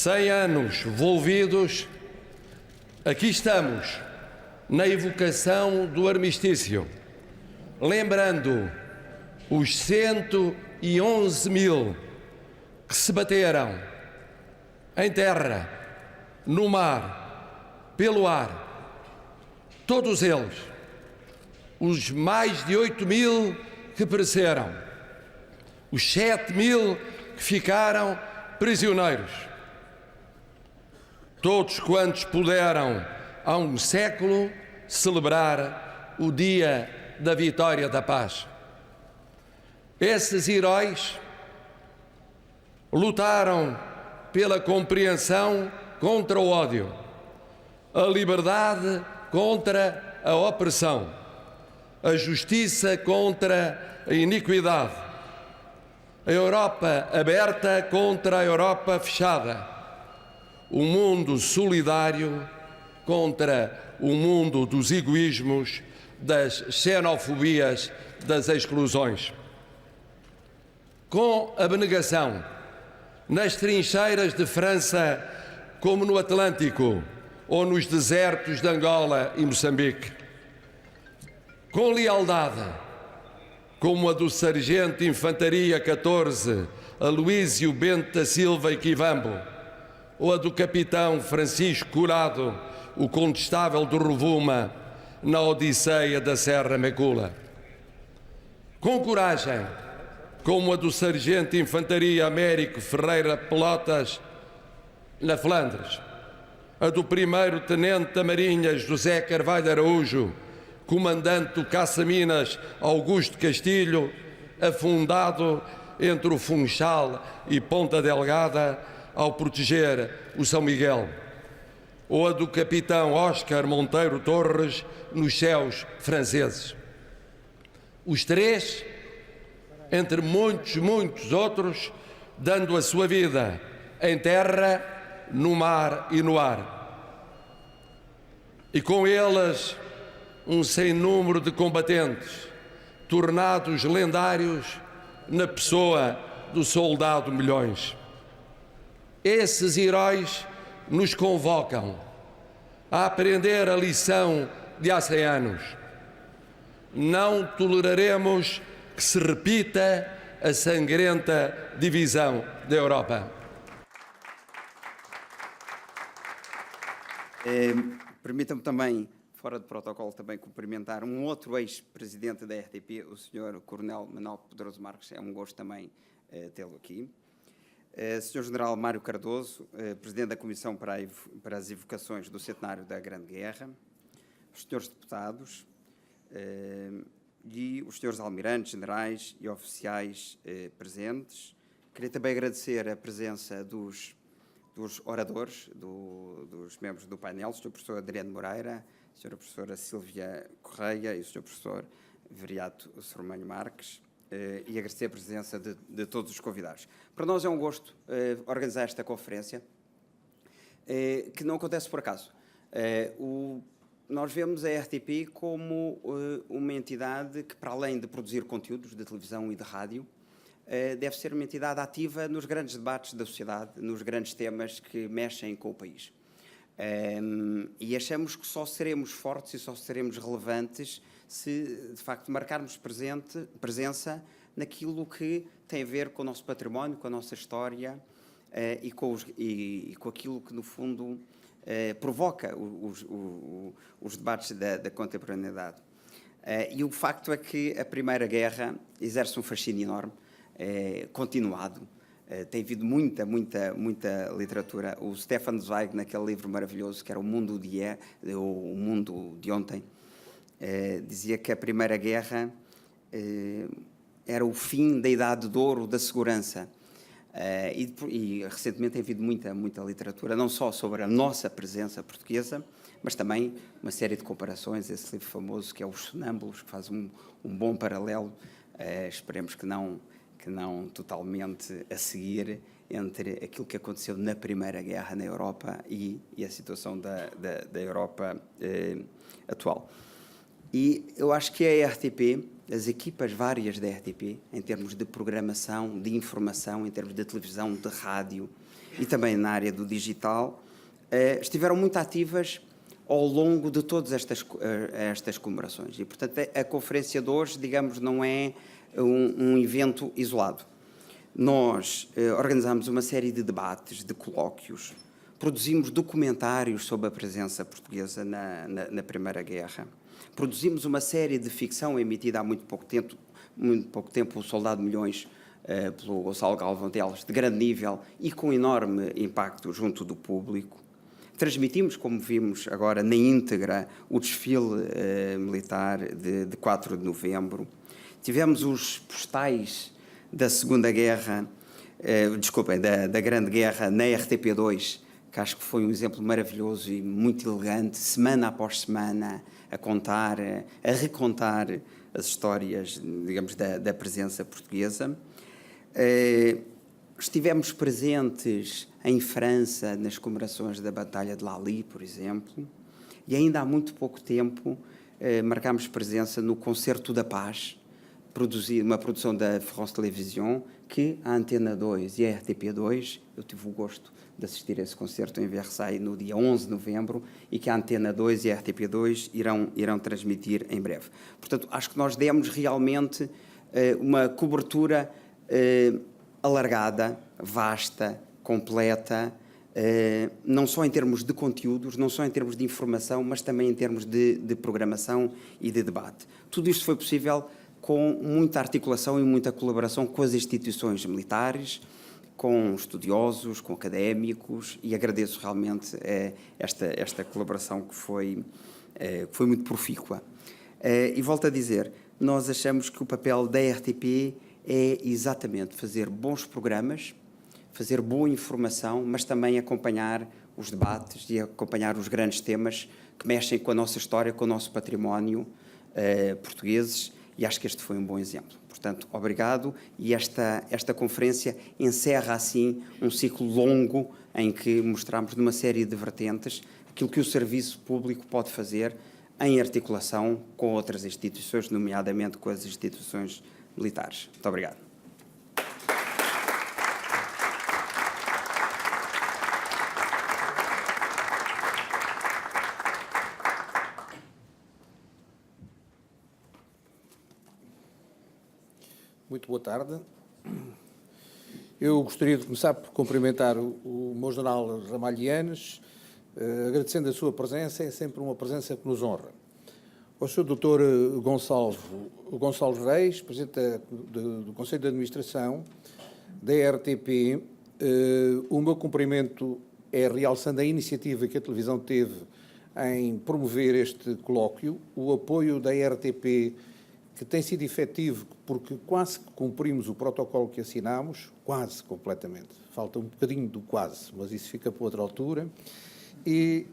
100 anos envolvidos, aqui estamos, na evocação do armistício, lembrando os 111 mil que se bateram em terra, no mar, pelo ar, todos eles, os mais de 8 mil que pereceram, os 7 mil que ficaram prisioneiros, todos quantos puderam, há um século, celebrar o dia da vitória da paz. Esses heróis lutaram pela compreensão contra o ódio, a liberdade contra a opressão, a justiça contra a iniquidade, a Europa aberta contra a Europa fechada, o mundo solidário contra o mundo dos egoísmos, das xenofobias, das exclusões. Com abnegação, nas trincheiras de França, como no Atlântico ou nos desertos de Angola e Moçambique. Com lealdade, como a do Sargento de Infantaria 14, Aloísio Bento da Silva e Quivambo, ou a do Capitão Francisco Curado, o Condestável do Rovuma, na Odisseia da Serra Macula. Com coragem, como a do Sargento de Infantaria Américo Ferreira Pelotas, na Flandres, a do Primeiro-Tenente da Marinha José Carvalho Araújo, comandante do caça-minas Augusto Castilho, afundado entre o Funchal e Ponta Delgada ao proteger o São Miguel. Ou a do capitão Oscar Monteiro Torres nos céus franceses. Os três, entre muitos outros, dando a sua vida em terra, no mar e no ar. E com eles um sem número de combatentes, tornados lendários na pessoa do soldado Milhões. Esses heróis nos convocam a aprender a lição de há 100 anos. Não toleraremos que se repita a sangrenta divisão da Europa. Permitam-me também, fora de protocolo, também cumprimentar um outro ex-presidente da RTP, o Sr. Coronel Manuel Pedroso Marques. É um gosto também tê-lo aqui. Sr. General Mário Cardoso, Presidente da Comissão para as Evocações do Centenário da Grande Guerra, os Srs. Deputados e os Srs. Almirantes, Generais e Oficiais presentes. Queria também agradecer a presença dos oradores, dos membros do painel, o Sr. Professor Adriano Moreira, a Sra. Professora Sílvia Correia e o Sr. Professor Viriato Sormanho Marques, e agradecer a presença de todos os convidados. Para nós é um gosto organizar esta conferência, que não acontece por acaso. Nós vemos a RTP como uma entidade que, para além de produzir conteúdos de televisão e de rádio, deve ser uma entidade ativa nos grandes debates da sociedade, nos grandes temas que mexem com o país. E achamos que só seremos fortes e só seremos relevantes se, de facto, marcarmos presença naquilo que tem a ver com o nosso património, com a nossa história e com aquilo que, no fundo, provoca os debates da contemporaneidade. E o facto é que a Primeira Guerra exerce um fascínio enorme, continuado. Tem havido muita literatura. O Stefan Zweig, naquele livro maravilhoso que era O Mundo de Ontem, dizia que a Primeira Guerra era o fim da Idade de Ouro da segurança. E recentemente tem havido muita literatura, não só sobre a nossa presença portuguesa, mas também uma série de comparações. Esse livro famoso que é Os Sonâmbulos, que faz um bom paralelo, esperemos que não totalmente a seguir, entre aquilo que aconteceu na Primeira Guerra na Europa e a situação da Europa atual. E eu acho que a RTP, as equipas várias da RTP, em termos de programação, de informação, em termos de televisão, de rádio e também na área do digital, estiveram muito ativas ao longo de todas estas comemorações. E, portanto, a conferência de hoje, digamos, não é um evento isolado. Nós organizamos uma série de debates, de colóquios, produzimos documentários sobre a presença portuguesa na Primeira Guerra, produzimos uma série de ficção emitida há muito pouco tempo, O Soldado Milhões, pelo Gonçalo Galvão Teles, de grande nível e com enorme impacto junto do público. Transmitimos, como vimos agora, na íntegra, o desfile militar de 4 de novembro. Tivemos os postais da Segunda Guerra, da Grande Guerra, na RTP2, que acho que foi um exemplo maravilhoso e muito elegante, semana após semana, a recontar as histórias, digamos, da presença portuguesa. Estivemos presentes em França nas comemorações da Batalha de Lally, por exemplo, e ainda há muito pouco tempo marcámos presença no Concerto da Paz, uma produção da France Télévisions, que a Antena 2 e a RTP2, eu tive o gosto de assistir a esse concerto em Versailles no dia 11 de novembro, e que a Antena 2 e a RTP2 irão transmitir em breve. Portanto, acho que nós demos realmente uma cobertura alargada, vasta, completa, não só em termos de conteúdos, não só em termos de informação, mas também em termos de programação e de debate. Tudo isto foi possível com muita articulação e muita colaboração com as instituições militares, com estudiosos, com académicos, e agradeço realmente esta colaboração que foi muito profícua. E volto a dizer, nós achamos que o papel da RTP é exatamente fazer bons programas, fazer boa informação, mas também acompanhar os debates e acompanhar os grandes temas que mexem com a nossa história, com o nosso património portugueses, e acho que este foi um bom exemplo. Portanto, obrigado, e esta conferência encerra assim um ciclo longo em que mostramos numa série de vertentes aquilo que o serviço público pode fazer em articulação com outras instituições, nomeadamente com as instituições militares. Muito obrigado. Muito boa tarde. Eu gostaria de começar por cumprimentar o meu general Ramalhianes, agradecendo a sua presença, é sempre uma presença que nos honra. Ao Sr. Dr. Gonçalves Reis, Presidente do Conselho de Administração da RTP, o meu cumprimento é realçando a iniciativa que a televisão teve em promover este colóquio, o apoio da RTP, que tem sido efetivo, porque quase que cumprimos o protocolo que assinámos, quase completamente, falta um bocadinho do quase, mas isso fica para outra altura, e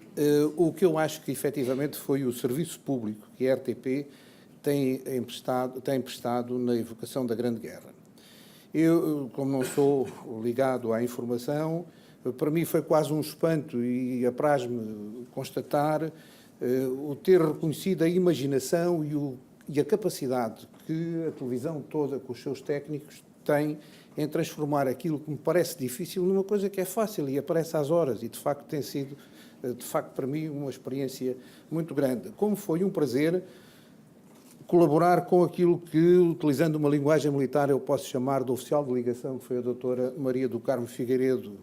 o que eu acho que efetivamente foi o serviço público que a RTP tem prestado na evocação da Grande Guerra. Eu, como não sou ligado à informação, para mim foi quase um espanto e apraz-me constatar o ter reconhecido a imaginação e a capacidade que a televisão toda, com os seus técnicos, tem em transformar aquilo que me parece difícil numa coisa que é fácil e aparece às horas, e de facto tem sido, para mim, uma experiência muito grande. Como foi um prazer colaborar com aquilo que, utilizando uma linguagem militar, eu posso chamar de oficial de ligação, que foi a doutora Maria do Carmo Figueiredo,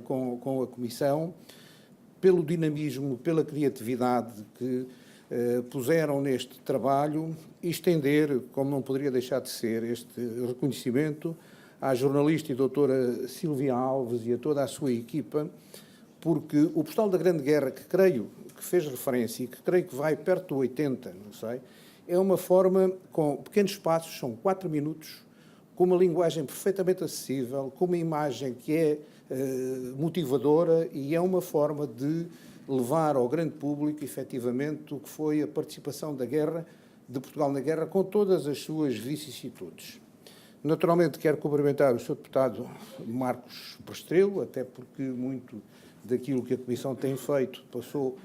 com a Comissão, pelo dinamismo, pela criatividade que puseram neste trabalho, e estender, como não poderia deixar de ser, este reconhecimento à jornalista e doutora Silvia Alves e a toda a sua equipa, porque o Postal da Grande Guerra, que creio que fez referência e que creio que vai perto do 80, não sei, é uma forma, com pequenos passos, são 4 minutos, com uma linguagem perfeitamente acessível, com uma imagem que é motivadora, e é uma forma de levar ao grande público, efetivamente, o que foi a participação da guerra, de Portugal na guerra, com todas as suas vicissitudes. Naturalmente, quero cumprimentar o Sr. Deputado Marcos Prestrelo, até porque muito daquilo que a Comissão tem feito passou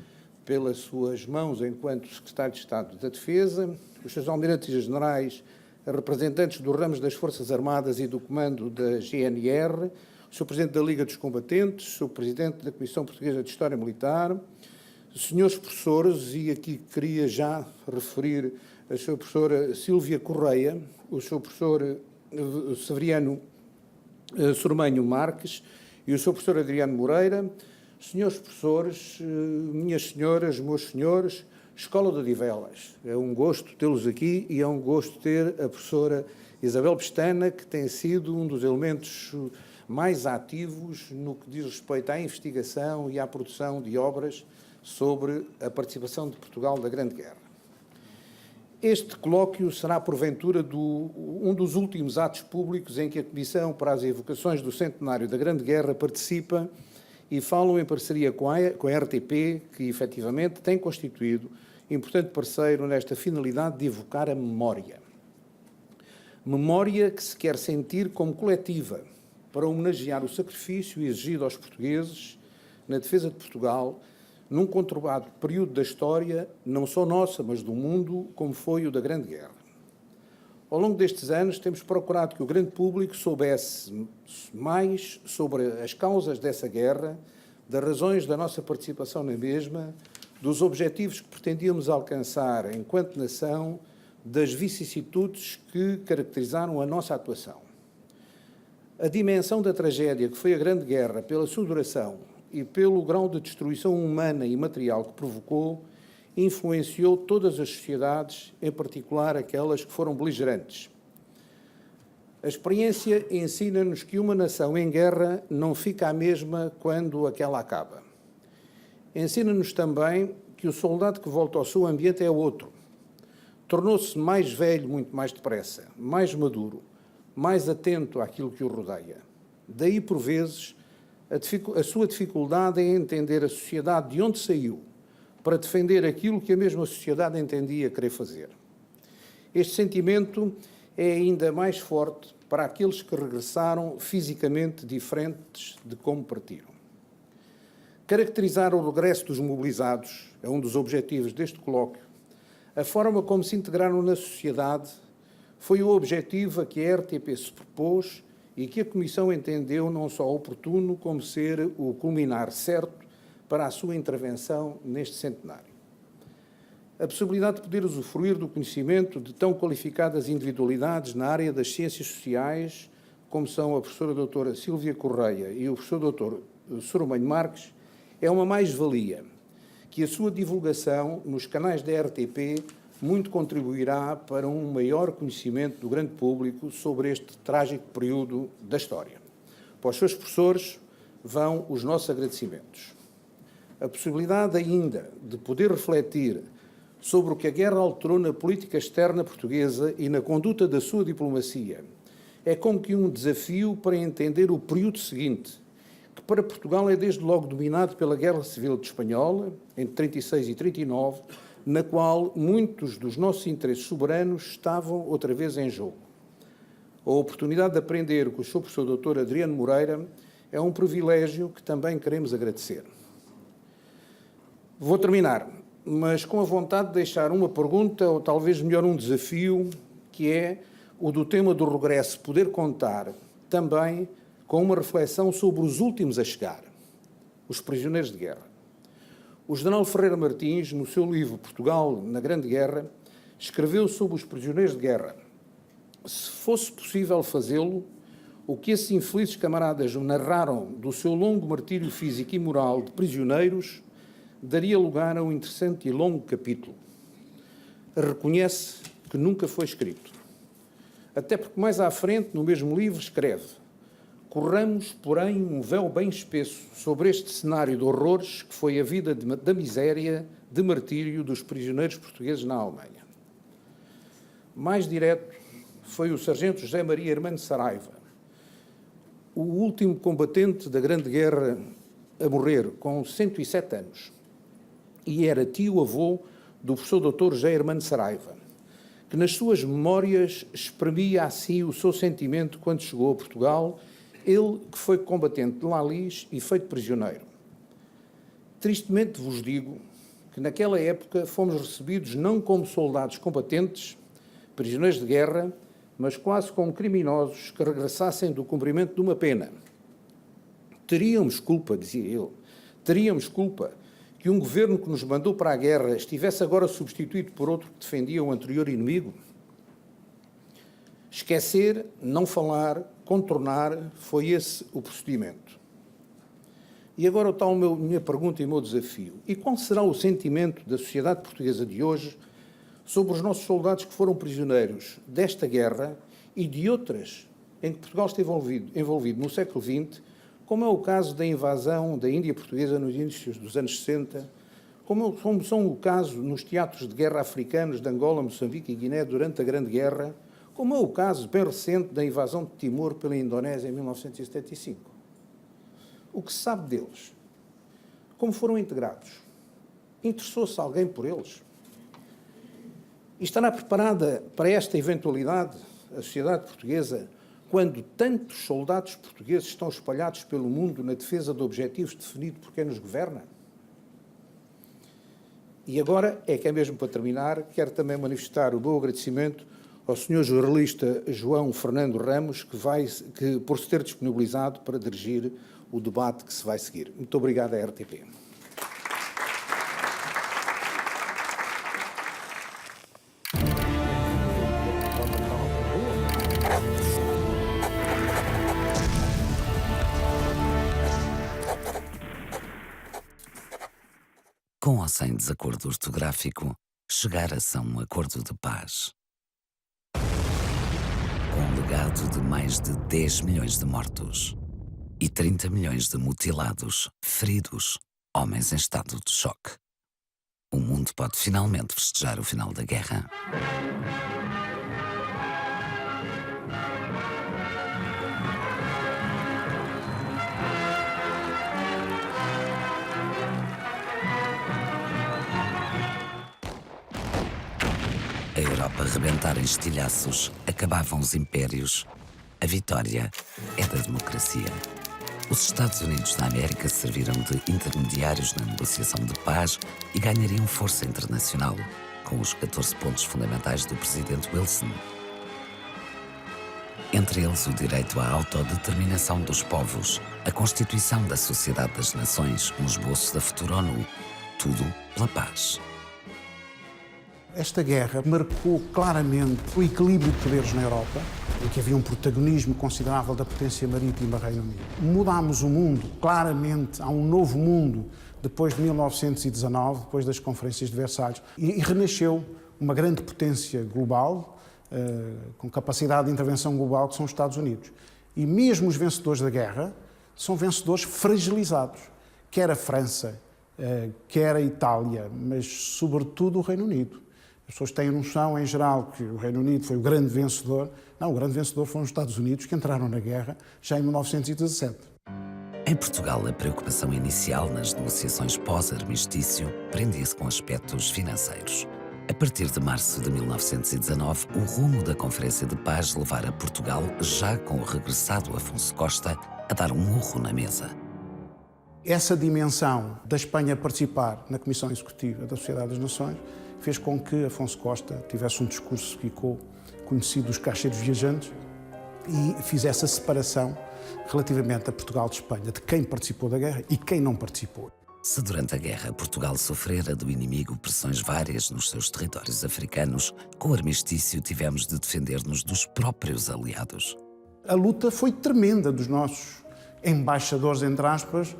pelas suas mãos enquanto Secretário de Estado da Defesa, os Srs. Almirantes e Generais, representantes dos ramos das Forças Armadas e do Comando da GNR, o Sr. Presidente da Liga dos Combatentes, o Sr. Presidente da Comissão Portuguesa de História Militar, senhores professores, e aqui queria já referir a Sra. Professora Sílvia Correia, o Sr. Professor Severiano Sormanho Marques e o Sr. Professor Adriano Moreira, senhores professores, minhas senhoras, meus senhores, Escola de Odivelas. É um gosto tê-los aqui, e é um gosto ter a professora Isabel Pestana, que tem sido um dos elementos mais ativos no que diz respeito à investigação e à produção de obras sobre a participação de Portugal na Grande Guerra. Este colóquio será, porventura, um dos últimos atos públicos em que a Comissão para as Evocações do Centenário da Grande Guerra participa e falam em parceria com a RTP, que efetivamente tem constituído importante parceiro nesta finalidade de evocar a memória. Memória que se quer sentir como coletiva, para homenagear o sacrifício exigido aos portugueses na defesa de Portugal, num conturbado período da história, não só nossa, mas do mundo, como foi o da Grande Guerra. Ao longo destes anos, temos procurado que o grande público soubesse mais sobre as causas dessa guerra, das razões da nossa participação na mesma, dos objetivos que pretendíamos alcançar enquanto nação, das vicissitudes que caracterizaram a nossa atuação. A dimensão da tragédia que foi a Grande Guerra, pela sua duração e pelo grau de destruição humana e material que provocou, influenciou todas as sociedades, em particular aquelas que foram beligerantes. A experiência ensina-nos que uma nação em guerra não fica a mesma quando aquela acaba. Ensina-nos também que o soldado que volta ao seu ambiente é outro. tornou-se mais velho muito mais depressa, mais maduro, mais atento àquilo que o rodeia. Daí, por vezes, a sua dificuldade em entender a sociedade de onde saiu para defender aquilo que a mesma sociedade entendia querer fazer. Este sentimento é ainda mais forte para aqueles que regressaram fisicamente diferentes de como partiram. Caracterizar o regresso dos mobilizados é um dos objetivos deste colóquio. A forma como se integraram na sociedade foi o objetivo a que a RTP se propôs e que a Comissão entendeu não só oportuno, como ser o culminar certo para a sua intervenção neste centenário. A possibilidade de poder usufruir do conhecimento de tão qualificadas individualidades na área das ciências sociais, como são a professora doutora Sílvia Correia e o professor doutor Soromenho Marques, é uma mais-valia, que a sua divulgação nos canais da RTP muito contribuirá para um maior conhecimento do grande público sobre este trágico período da história. Para os seus professores vão os nossos agradecimentos. A possibilidade ainda de poder refletir sobre o que a guerra alterou na política externa portuguesa e na conduta da sua diplomacia é como que um desafio para entender o período seguinte, que para Portugal é desde logo dominado pela Guerra Civil Espanhola, entre 36 e 39, na qual muitos dos nossos interesses soberanos estavam outra vez em jogo. A oportunidade de aprender com o Sr. Professor Dr. Adriano Moreira é um privilégio que também queremos agradecer. Vou terminar, mas com a vontade de deixar uma pergunta, ou talvez melhor um desafio, que é o do tema do regresso, poder contar também com uma reflexão sobre os últimos a chegar, os prisioneiros de guerra. O general Ferreira Martins, no seu livro Portugal na Grande Guerra, escreveu sobre os prisioneiros de guerra. Se fosse possível fazê-lo, o que esses infelizes camaradas narraram do seu longo martírio físico e moral de prisioneiros daria lugar a um interessante e longo capítulo. Reconhece que nunca foi escrito. Até porque mais à frente, no mesmo livro, escreve: corramos, porém, um véu bem espesso sobre este cenário de horrores que foi a vida da miséria, de martírio dos prisioneiros portugueses na Alemanha. Mais direto foi o sargento José Maria Hermano Saraiva, o último combatente da Grande Guerra a morrer, com 107 anos, e era tio-avô do professor Dr. José Hermano Saraiva, que nas suas memórias exprimia assim o seu sentimento quando chegou a Portugal, ele que foi combatente de Lalis e feito prisioneiro. Tristemente vos digo que naquela época fomos recebidos não como soldados combatentes, prisioneiros de guerra, mas quase como criminosos que regressassem do cumprimento de uma pena. Teríamos culpa, dizia ele, teríamos culpa que um governo que nos mandou para a guerra estivesse agora substituído por outro que defendia o anterior inimigo? Esquecer, não falar, contornar, foi esse o procedimento. E agora está a minha pergunta e o meu desafio. E qual será o sentimento da sociedade portuguesa de hoje sobre os nossos soldados que foram prisioneiros desta guerra e de outras em que Portugal esteve envolvido no século XX, como é o caso da invasão da Índia Portuguesa nos inícios dos anos 60, como são o caso nos teatros de guerra africanos de Angola, Moçambique e Guiné durante a Grande Guerra, como é o caso bem recente da invasão de Timor pela Indonésia em 1975. O que se sabe deles? Como foram integrados? Interessou-se alguém por eles? E estará preparada para esta eventualidade a sociedade portuguesa quando tantos soldados portugueses estão espalhados pelo mundo na defesa de objetivos definidos por quem nos governa? E agora, é que é mesmo para terminar, quero também manifestar o meu agradecimento ao Sr. jornalista João Fernando Ramos, que por se ter disponibilizado para dirigir o debate que se vai seguir. Muito obrigado à RTP. Com ou sem desacordo ortográfico, chegara-se a um acordo de paz. Com um legado de mais de 10 milhões de mortos e 30 milhões de mutilados, feridos, homens em estado de choque. o mundo pode finalmente festejar o final da guerra. A Europa rebentara em estilhaços, acabavam os impérios. A vitória é da democracia. Os Estados Unidos da América serviram de intermediários na negociação de paz e ganhariam força internacional, com os 14 pontos fundamentais do presidente Wilson. Entre eles, o direito à autodeterminação dos povos, a Constituição da Sociedade das Nações, um esboço da futura ONU, tudo pela paz. Esta guerra marcou claramente o equilíbrio de poderes na Europa, em que havia um protagonismo considerável da potência marítima Reino Unido. Mudámos o mundo, claramente, há um novo mundo depois de 1919, depois das conferências de Versalhes, e renasceu uma grande potência global, com capacidade de intervenção global, que são os Estados Unidos. E mesmo os vencedores da guerra são vencedores fragilizados, quer a França, quer a Itália, mas sobretudo o Reino Unido. As pessoas têm noção, em geral, que o Reino Unido foi o grande vencedor. Não, o grande vencedor foram os Estados Unidos, que entraram na guerra já em 1917. Em Portugal, a preocupação inicial nas negociações pós-armistício prendia-se com aspectos financeiros. A partir de março de 1919, o rumo da Conferência de Paz levara Portugal, já com o regressado Afonso Costa, a dar um murro na mesa. Essa dimensão da Espanha participar na Comissão Executiva da Sociedade das Nações fez com que Afonso Costa tivesse um discurso que ficou conhecido dos caixeiros viajantes e fizesse a separação relativamente a Portugal de Espanha, de quem participou da guerra e quem não participou. Se durante a guerra Portugal sofrera do inimigo pressões várias nos seus territórios africanos, com o armistício tivemos de defender-nos dos próprios aliados. A luta foi tremenda dos nossos embaixadores, entre aspas,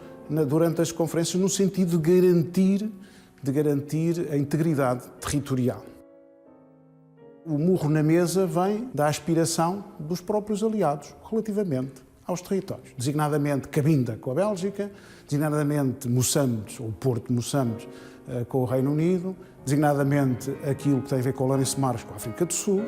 durante as conferências, no sentido de garantir a integridade territorial. O murro na mesa vem da aspiração dos próprios aliados relativamente aos territórios, designadamente Cabinda com a Bélgica, designadamente Moçambique, ou Porto de Moçambique, com o Reino Unido, designadamente aquilo que tem a ver com o Lourenço Marques com a África do Sul,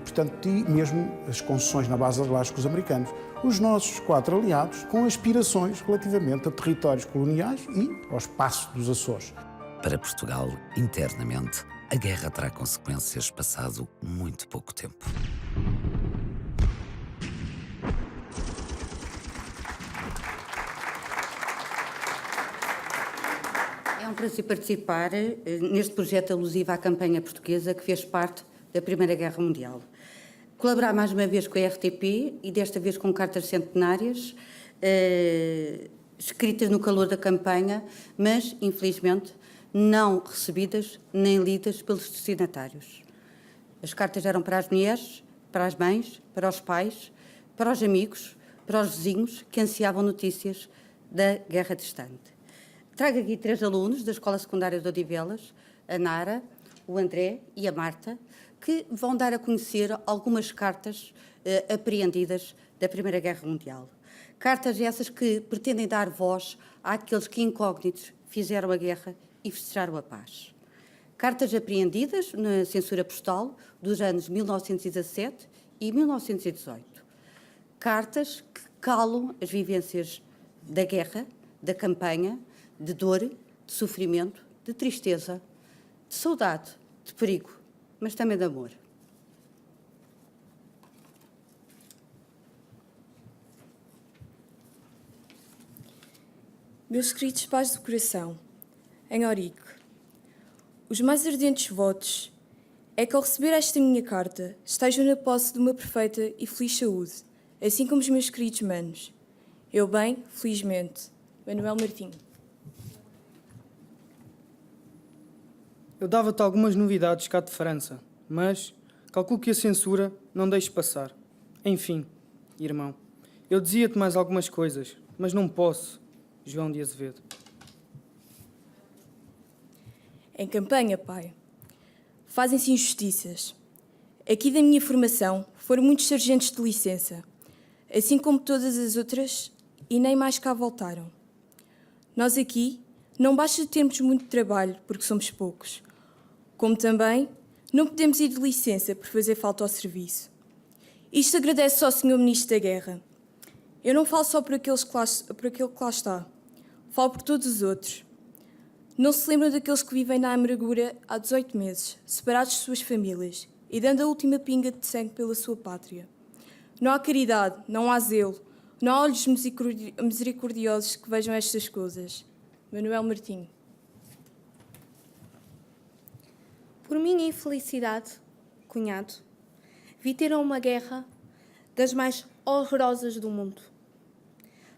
portanto, e mesmo as concessões na base das lajes com os americanos. Os nossos 4 aliados com aspirações relativamente a territórios coloniais e ao espaço dos Açores. Para Portugal, internamente, a guerra terá consequências passado muito pouco tempo. É um prazer participar neste projeto alusivo à campanha portuguesa que fez parte da Primeira Guerra Mundial. Colaborar mais uma vez com a RTP e desta vez com cartas centenárias, escritas no calor da campanha, mas, infelizmente, não recebidas nem lidas pelos destinatários. As cartas eram para as mulheres, para as mães, para os pais, para os amigos, para os vizinhos que ansiavam notícias da guerra distante. Trago aqui 3 alunos da Escola Secundária de Odivelas, a Nara, o André e a Marta, que vão dar a conhecer algumas cartas apreendidas da Primeira Guerra Mundial. Cartas essas que pretendem dar voz àqueles que incógnitos fizeram a guerra e festejaram a paz. Cartas apreendidas na censura postal dos anos 1917 e 1918. Cartas que calam as vivências da guerra, da campanha, de dor, de sofrimento, de tristeza, de saudade, de perigo, mas também de amor. Meus queridos pais do coração, em Aurique, os mais ardentes votos é que ao receber esta minha carta estejam na posse de uma perfeita e feliz saúde, assim como os meus queridos manos. Eu bem, felizmente. Manuel Martim. Eu dava-te algumas novidades cá de França, mas calculo que a censura não deixe passar. Enfim, irmão, eu dizia-te mais algumas coisas, mas não posso. João de Azevedo. Em campanha, pai, fazem-se injustiças. Aqui da minha formação foram muitos sargentos de licença, assim como todas as outras, e nem mais cá voltaram. Nós aqui não basta termos muito trabalho, porque somos poucos. Como também, não podemos ir de licença por fazer falta ao serviço. Isto agradece ao Sr. Ministro da Guerra. Eu não falo só por aquele que lá está. Falo por todos os outros. Não se lembram daqueles que vivem na amargura há 18 meses, separados de suas famílias e dando a última pinga de sangue pela sua pátria. Não há caridade, não há zelo, não há olhos misericordiosos que vejam estas coisas. Manuel Martinho. Por minha infelicidade, cunhado, vi ter uma guerra das mais horrorosas do mundo.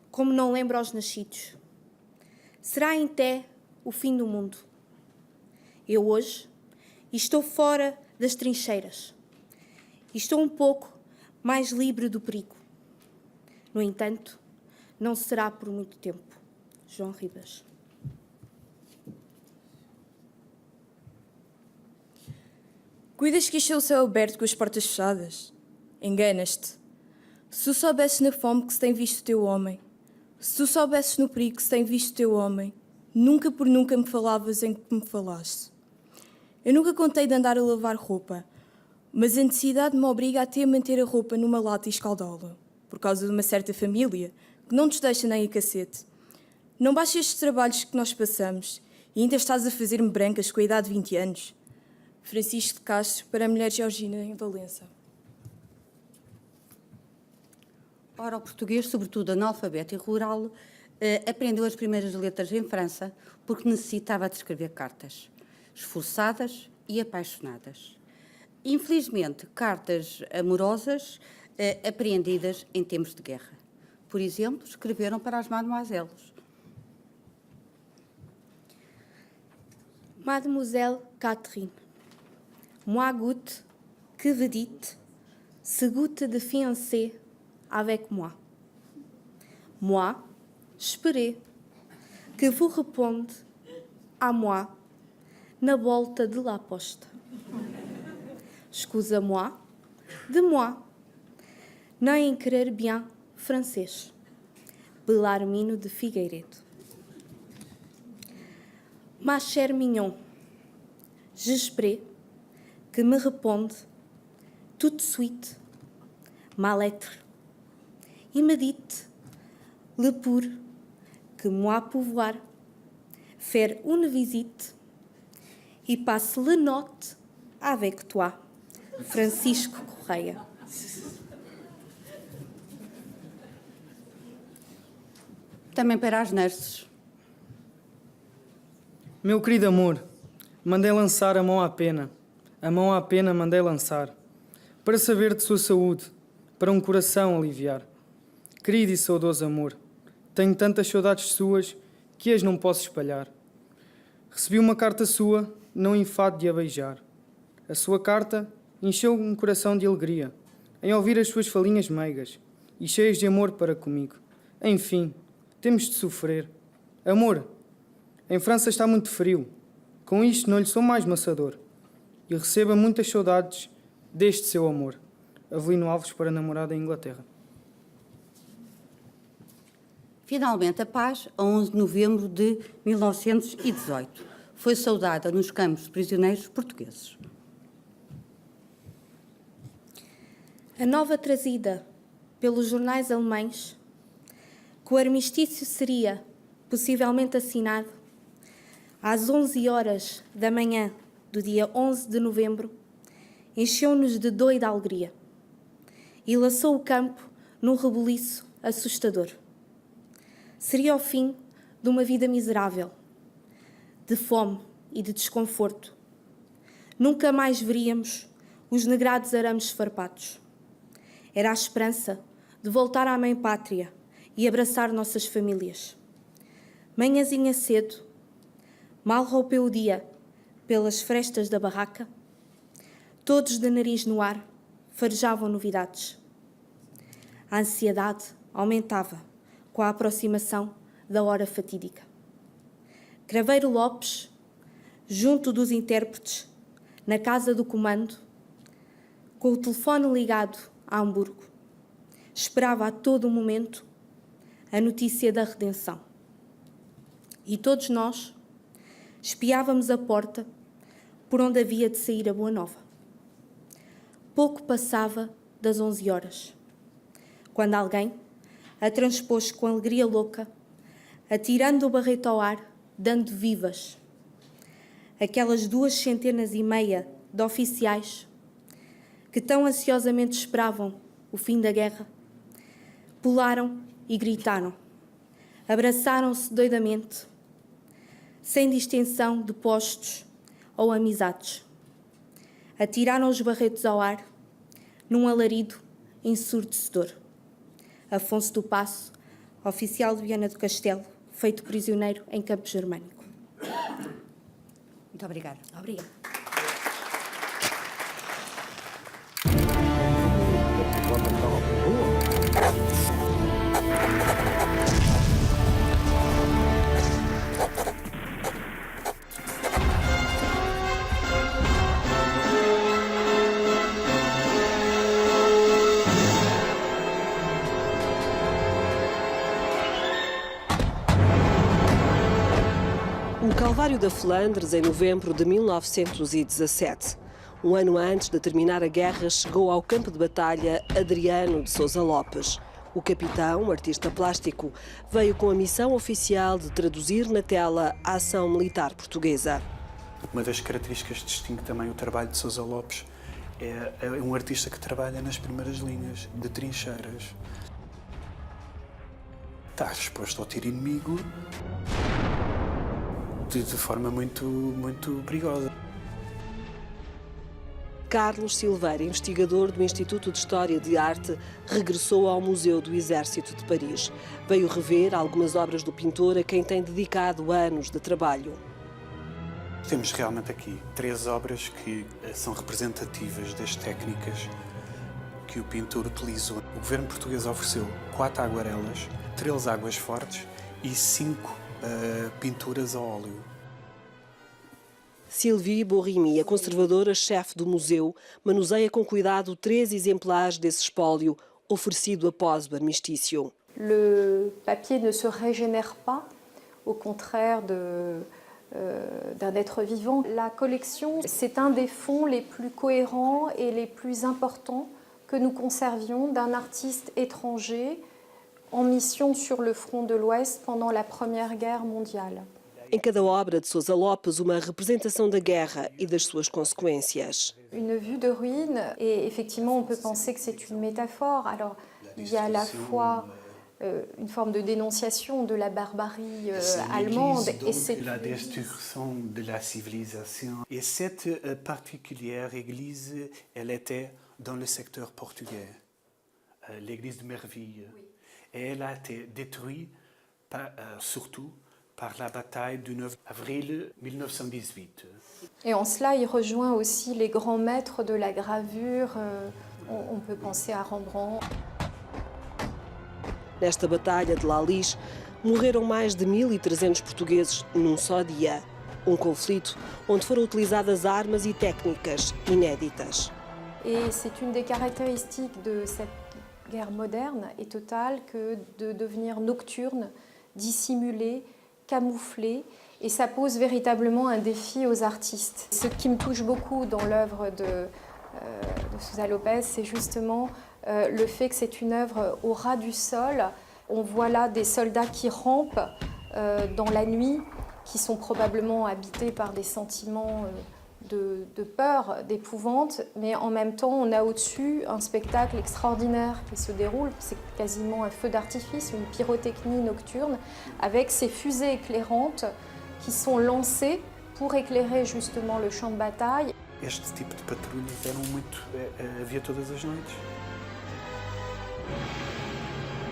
Como não lembro aos nascidos. Será em té o fim do mundo. Eu hoje estou fora das trincheiras. Estou um pouco mais livre do perigo. No entanto, não será por muito tempo. João Ribas. Cuidas que isto é o céu aberto com as portas fechadas? Enganas-te. Se tu soubesses na fome que se tem visto o teu homem, se tu soubesses no perigo que se tem visto o teu homem, nunca por nunca me falavas em que me falaste. Eu nunca contei de andar a lavar roupa, mas a necessidade me obriga até a manter a roupa numa lata e escaldá-la, por causa de uma certa família que não nos deixa nem a cacete. Não basta estes trabalhos que nós passamos e ainda estás a fazer-me brancas com a idade de 20 anos. Francisco de Castro, para a mulher Georgina, em Valença. Ora, o português, sobretudo analfabeto e rural, aprendeu as primeiras letras em França porque necessitava de escrever cartas, esforçadas e apaixonadas. Infelizmente, cartas amorosas apreendidas em tempos de guerra. Por exemplo, escreveram para as mademoiselles. Mademoiselle Catherine, moi goûte, que vous dites, se goûte de fiancé avec moi. Moi, esperei que vous réponde à moi na volta de la poste. Excusez-moi, de moi, nem querer bien francês. Belarmino de Figueiredo. Ma chère mignon, j'espère que me réponde tout de suite ma lettre et me dites le pour que moi pouvoir faire une visite et passe le note avec toi, Francisco Correia. Também para as nurses. Meu querido amor, mandei lançar a mão à pena mandei lançar, para saber de sua saúde, para um coração aliviar. Querido e saudoso amor, tenho tantas saudades suas que as não posso espalhar. Recebi uma carta sua, não enfado de a beijar. A sua carta encheu um coração de alegria, em ouvir as suas falinhas meigas e cheias de amor para comigo. Enfim, temos de sofrer. Amor, em França está muito frio. Com isto não lhe sou mais maçador. E receba muitas saudades deste seu amor. Avelino Alves, para namorada em Inglaterra. Finalmente, a paz, a 11 de novembro de 1918, foi saudada nos campos de prisioneiros portugueses. A nova trazida pelos jornais alemães, que o armistício seria possivelmente assinado às 11 horas da manhã do dia 11 de novembro, encheu-nos de doida alegria e laçou o campo num rebuliço assustador. Seria o fim de uma vida miserável, de fome e de desconforto. Nunca mais veríamos os negrados arames farpados. Era a esperança de voltar à mãe pátria e abraçar nossas famílias. Manhãzinha cedo, mal rompeu o dia pelas frestas da barraca, todos de nariz no ar farejavam novidades. A ansiedade aumentava com a aproximação da hora fatídica. Craveiro Lopes, junto dos intérpretes, na casa do comando, com o telefone ligado a Hamburgo, esperava a todo momento a notícia da redenção. E todos nós espiávamos a porta por onde havia de sair a boa nova. Pouco passava das 11 horas, quando alguém a transpôs com alegria louca, atirando o barreto ao ar, dando vivas. Aquelas 250 de oficiais que tão ansiosamente esperavam o fim da guerra, pularam e gritaram, abraçaram-se doidamente, sem distinção de postos ou amizades. Atiraram os barretos ao ar, num alarido ensurdecedor. Afonso do Paço, oficial de Viana do Castelo, feito prisioneiro em campo germânico. Muito obrigada. Obrigada. O Calvário da Flandres, em novembro de 1917. Um ano antes de terminar a guerra, chegou ao campo de batalha Adriano de Sousa Lopes. O capitão, artista plástico, veio com a missão oficial de traduzir na tela a ação militar portuguesa. Uma das características que distingue também o trabalho de Sousa Lopes é um artista que trabalha nas primeiras linhas de trincheiras. Está exposto ao tiro inimigo de forma muito perigosa. Carlos Silveira, investigador do Instituto de História de Arte, regressou ao Museu do Exército de Paris. Veio rever algumas obras do pintor a quem tem dedicado anos de trabalho. Temos realmente aqui 3 obras que são representativas das técnicas que o pintor utilizou. O governo português ofereceu 4 aguarelas, 13 águas fortes e 5 pinturas a óleo. Sylvie Borrimi, a conservadora-chefe do museu, manuseia com cuidado 3 exemplares desse espólio oferecido após o armistício. Le papier ne se régénère pas, au contraire d'un être vivant. La collection, c'est un des fonds les plus cohérents et les plus importants que nous conservions d'un artiste étranger en mission sur le front de l'Ouest pendant la Première Guerre mondiale. Em cada obra de Sousa Lopes, uma representação da guerra e das suas consequências. Une vue de ruine, et effectivement on peut penser que c'est une métaphore. Alors il y a à la fois une forme de dénonciation de la barbarie allemande et c'est la destruction de la civilisation. Et cette particulière église, elle était dans le secteur portugais, l'église de Merville. Et elle a été détruite surtout par la bataille du 9 avril 1918. Et en cela, il rejoint aussi les grands maîtres de la gravure. On peut penser à Rembrandt. Nesta batalha de La Lixe, morreram mais de 1.300 portugueses num só dia. Um conflito onde foram utilizadas armas e técnicas inéditas. Et c'est une des caractéristiques de cette guerre moderne et totale que de devenir nocturne, dissimulée, camouflée, et ça pose véritablement un défi aux artistes. Ce qui me touche beaucoup dans l'œuvre de Sousa Lopes, c'est justement le fait que c'est une œuvre au ras du sol. On voit là des soldats qui rampent dans la nuit, qui sont probablement habités par des sentiments de peur, d'épouvante, mais en même temps, on a au-dessus un spectacle extraordinaire qui se déroule. C'est quasiment un feu d'artifice, une pyrotechnie nocturne, avec ces fusées éclairantes qui sont lancées pour éclairer justement le champ de bataille. Este tipo de patrulhas havia todas as noites.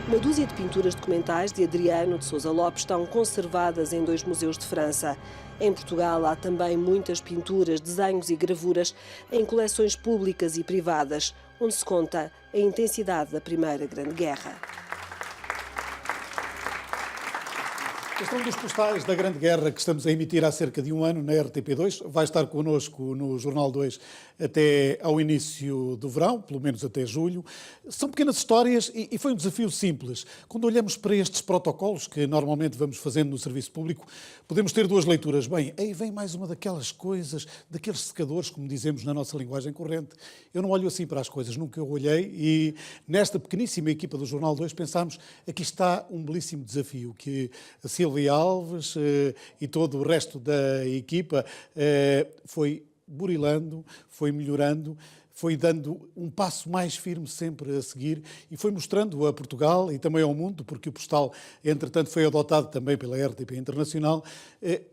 Uma dúzia de pinturas documentais de Adriano de Sousa Lopes estão conservadas em 2 museus de França. Em Portugal há também muitas pinturas, desenhos e gravuras em coleções públicas e privadas, onde se conta a intensidade da Primeira Grande Guerra. Este é um dos postais da Grande Guerra que estamos a emitir há cerca de um ano na RTP2. Vai estar connosco no Jornal 2 até ao início do verão, pelo menos até julho. São pequenas histórias e foi um desafio simples. Quando olhamos para estes protocolos que normalmente vamos fazendo no serviço público, podemos ter duas leituras. Bem, aí vem mais uma daquelas coisas, daqueles secadores, como dizemos na nossa linguagem corrente. Eu não olho assim para as coisas, nunca eu olhei, e nesta pequeníssima equipa do Jornal 2 pensámos, aqui está um belíssimo desafio que a Silvia Alves e todo o resto da equipa foi burilando, foi melhorando, foi dando um passo mais firme sempre a seguir e foi mostrando a Portugal e também ao mundo, porque o postal, entretanto, foi adotado também pela RTP Internacional,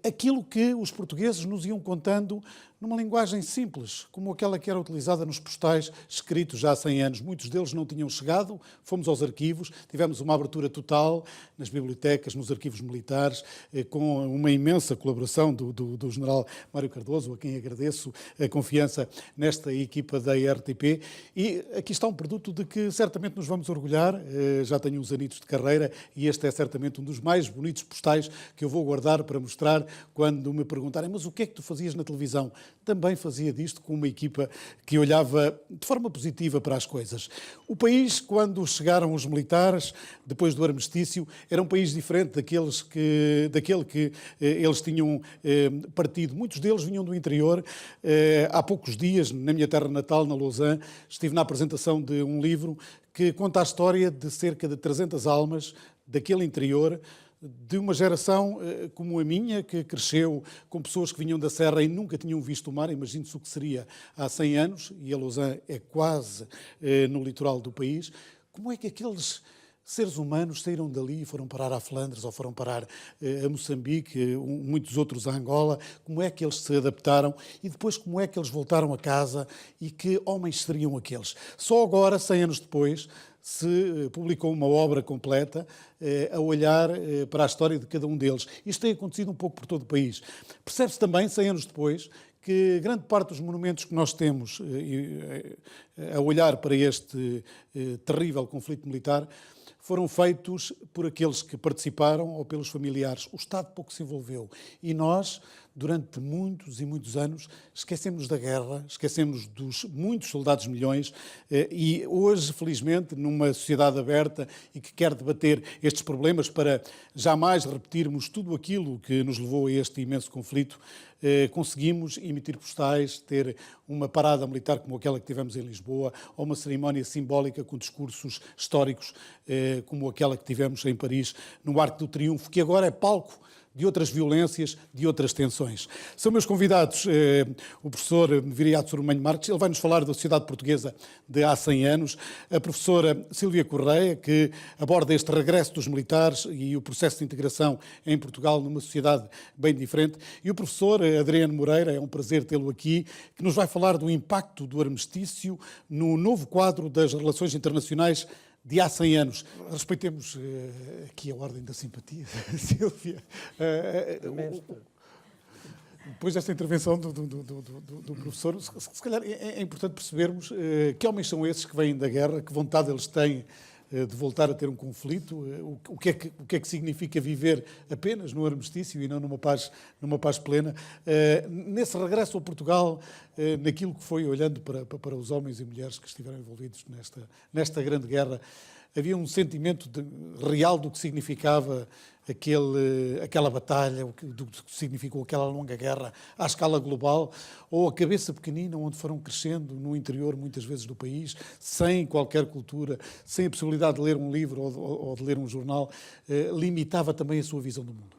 aquilo que os portugueses nos iam contando numa linguagem simples, como aquela que era utilizada nos postais escritos já há 100 anos. Muitos deles não tinham chegado, fomos aos arquivos, tivemos uma abertura total nas bibliotecas, nos arquivos militares, com uma imensa colaboração do general Mário Cardoso, a quem agradeço a confiança nesta equipa da RTP. E aqui está um produto de que certamente nos vamos orgulhar, já tenho uns anitos de carreira e este é certamente um dos mais bonitos postais que eu vou guardar para mostrar quando me perguntarem, mas o que é que tu fazias na televisão? Também fazia disto com uma equipa que olhava de forma positiva para as coisas. O país, quando chegaram os militares, depois do armistício, era um país diferente daquele que eles tinham partido. Muitos deles vinham do interior. Há poucos dias, na minha terra natal, na Lausanne, estive na apresentação de um livro que conta a história de cerca de 300 almas daquele interior, de uma geração como a minha, que cresceu com pessoas que vinham da serra e nunca tinham visto o mar. Imagine-se o que seria há 100 anos, e a Lausanne é quase no litoral do país. Como é que aqueles seres humanos saíram dali e foram parar a Flandres ou foram parar a Moçambique, muitos outros a Angola? Como é que eles se adaptaram e depois como é que eles voltaram a casa e que homens seriam aqueles? Só agora, 100 anos depois, se publicou uma obra completa a olhar para a história de cada um deles. Isto tem acontecido um pouco por todo o país. Percebe-se também, 100 anos depois, que grande parte dos monumentos que nós temos a olhar para este terrível conflito militar foram feitos por aqueles que participaram ou pelos familiares. O Estado pouco se envolveu. E nós, durante muitos e muitos anos, esquecemos da guerra, esquecemos dos muitos soldados milhões e hoje, felizmente, numa sociedade aberta e que quer debater estes problemas para jamais repetirmos tudo aquilo que nos levou a este imenso conflito, conseguimos emitir postais, ter uma parada militar como aquela que tivemos em Lisboa, ou uma cerimónia simbólica com discursos históricos como aquela que tivemos em Paris, no Arco do Triunfo, que agora é palco de outras violências, de outras tensões. São meus convidados o professor Viriato Sormanho Marques, ele vai nos falar da sociedade portuguesa de há 100 anos, a professora Sílvia Correia, que aborda este regresso dos militares e o processo de integração em Portugal numa sociedade bem diferente, e o professor Adriano Moreira, é um prazer tê-lo aqui, que nos vai falar do impacto do armistício no novo quadro das relações internacionais de há 100 anos. Respeitemos aqui a ordem da simpatia, Sílvia. Depois desta intervenção do professor, se calhar é importante percebermos que homens são esses que vêm da guerra, que vontade eles têm de voltar a ter um conflito, o que é que significa viver apenas no armistício e não numa paz plena. Nesse regresso a Portugal, naquilo que foi olhando para os homens e mulheres que estiveram envolvidos nesta grande guerra, havia um sentimento real do que significava aquela batalha, do que significou aquela longa guerra à escala global, ou a cabeça pequenina onde foram crescendo no interior, muitas vezes, do país, sem qualquer cultura, sem a possibilidade de ler um livro ou de ler um jornal, limitava também a sua visão do mundo.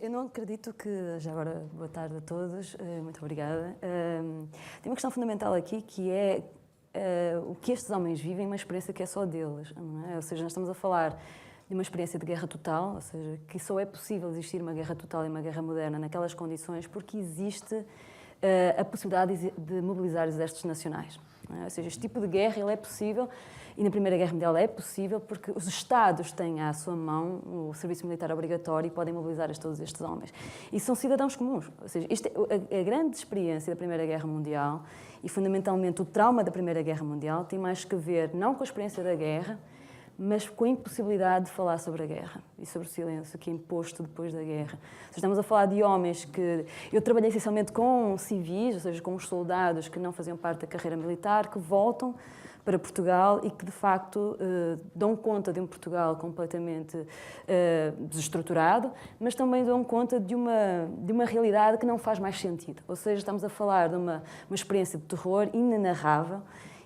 Eu não acredito que, já agora, boa tarde a todos, muito obrigada. Tem uma questão fundamental aqui que é o que estes homens vivem, uma experiência que é só deles, não é? Ou seja, nós estamos a falar de uma experiência de guerra total, ou seja, que só é possível existir uma guerra total e uma guerra moderna naquelas condições porque existe a possibilidade de mobilizar exércitos nacionais. Não é? Ou seja, este tipo de guerra ele é possível, e na Primeira Guerra Mundial é possível porque os Estados têm à sua mão o serviço militar obrigatório e podem mobilizar todos estes homens. E são cidadãos comuns. Ou seja, a grande experiência da Primeira Guerra Mundial e, fundamentalmente, o trauma da Primeira Guerra Mundial tem mais que ver não com a experiência da guerra, mas com a impossibilidade de falar sobre a guerra e sobre o silêncio que é imposto depois da guerra. Estamos a falar de homens que... Eu trabalhei essencialmente com civis, ou seja, com os soldados que não faziam parte da carreira militar, que voltam para Portugal e que, de facto, dão conta de um Portugal completamente desestruturado, mas também dão conta de uma realidade que não faz mais sentido. Ou seja, estamos a falar de uma experiência de terror inenarrável